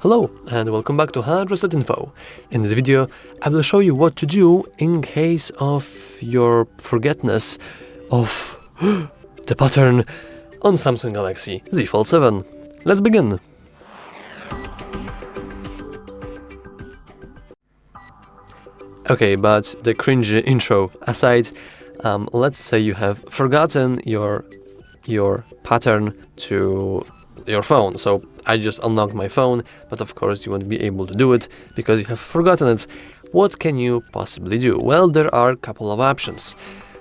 Hello and welcome back to HardReset.Info. In this video, I will show you what to do in case of your forgetness of the pattern on Samsung Galaxy Z Fold 7. Let's begin! Okay, but the cringe intro aside, let's say you have forgotten your pattern to your phone. So I just unlocked my phone, but of course you won't be able to do it because you have forgotten it. What can you possibly do? Well, there are a couple of options,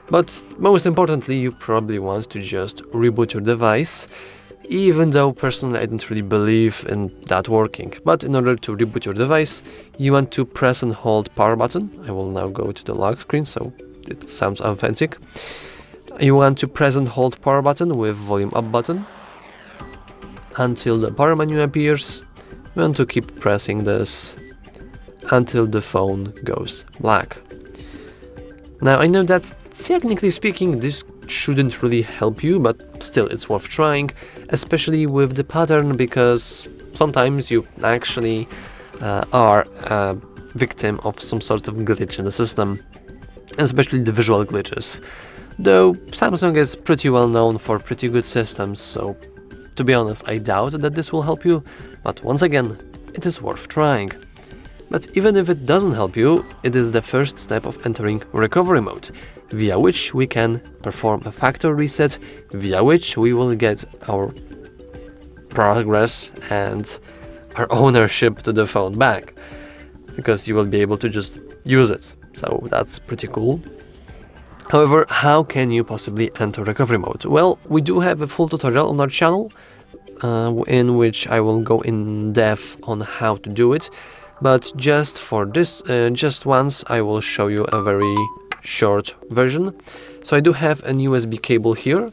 but most importantly, you probably want to just reboot your device, even though personally I don't really believe in that working. But in order to reboot your device, you want to press and hold power button. I will now go to the lock screen so it sounds authentic. You want to press and hold power button with volume up button until the power menu appears. You want to keep pressing this until the phone goes black. Now I know that technically speaking this shouldn't really help you, but still it's worth trying, especially with the pattern, because sometimes you actually are a victim of some sort of glitch in the system, especially the visual glitches. Though Samsung is pretty well known for pretty good systems, so to be honest, I doubt that this will help you, but once again, it is worth trying. But even if it doesn't help you, it is the first step of entering recovery mode, via which we can perform a factory reset, via which we will get our progress and our ownership to the phone back, because you will be able to just use it. So that's pretty cool. However, how can you possibly enter recovery mode? Well, we do have a full tutorial on our channel, in which I will go in depth on how to do it. But just for this, just once, I will show you a very short version. So I do have an USB cable here,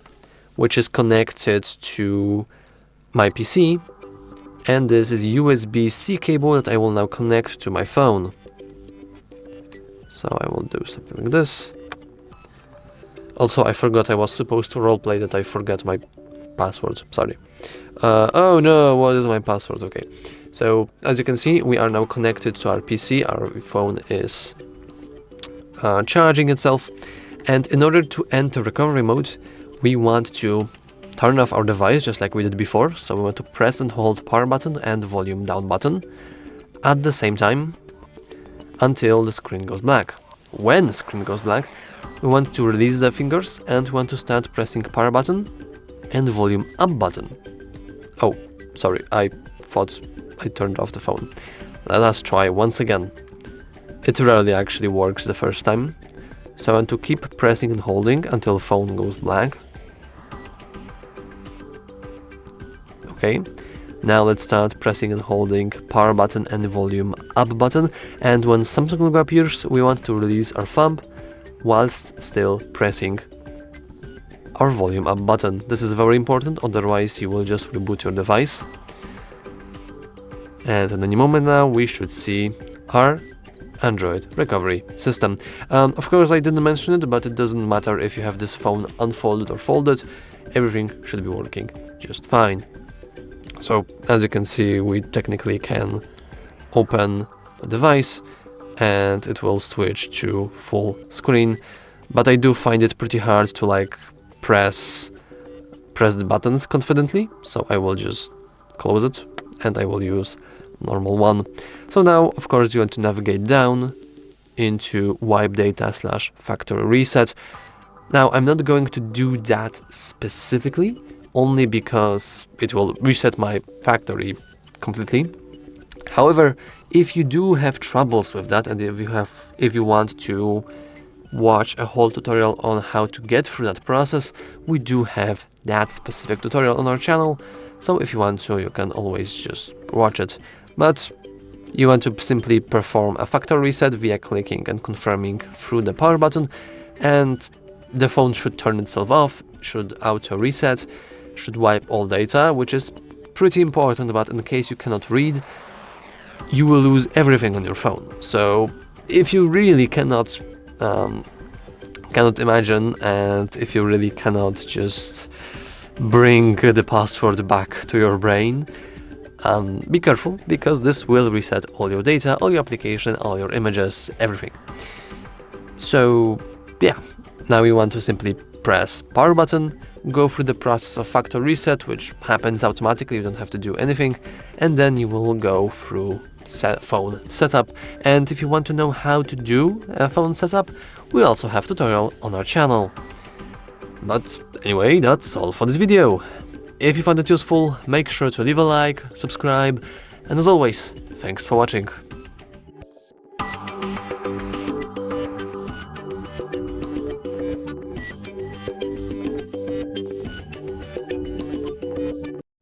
which is connected to my PC, and this is USB-C cable that I will now connect to my phone. So I will do something like this. Also, I forgot I was supposed to roleplay that I forget my password, sorry. Oh no, what is my password? Okay. So, as you can see, we are now connected to our PC, our phone is charging itself, and in order to enter recovery mode, we want to turn off our device just like we did before. So we want to press and hold power button and volume down button at the same time until the screen goes black. When the screen goes black, we want to release the fingers and we want to start pressing power button and volume up button. Oh, sorry, I thought I turned off the phone. Let us try once again. It rarely actually works the first time. So I want to keep pressing and holding until phone goes black. Okay, now let's start pressing and holding power button and volume up button, and when Samsung logo appears, we want to release our thumb whilst still pressing our volume up button. This is very important, otherwise you will just reboot your device. And in any moment now we should see our Android recovery system. Of course I didn't mention it, but it doesn't matter if you have this phone unfolded or folded, everything should be working just fine. So as you can see, we technically can open the device and it will switch to full screen, but I do find it pretty hard to press the buttons confidently, so I will just close it and I will use normal one. So now of course you want to navigate down into wipe data / factory reset. Now I'm not going to do that specifically, only because it will reset my factory completely. However, if you do have troubles with that, and if you want to watch a whole tutorial on how to get through that process, we do have that specific tutorial on our channel, so if you want to, you can always just watch it. But you want to simply perform a factory reset via clicking and confirming through the power button, and the phone should turn itself off, should auto reset, should wipe all data, which is pretty important, but in case you cannot read, you will lose everything on your phone. So if you really cannot imagine, and if you really cannot just bring the password back to your brain, Be careful, because this will reset all your data, all your application, all your images, everything. So yeah, now you want to simply press power button, go through the process of factory reset, which happens automatically, you don't have to do anything, and then you will go through phone setup. And if you want to know how to do a phone setup, we also have tutorial on our channel. But anyway, that's all for this video. If you found it useful, make sure to leave a like, subscribe, and as always, thanks for watching.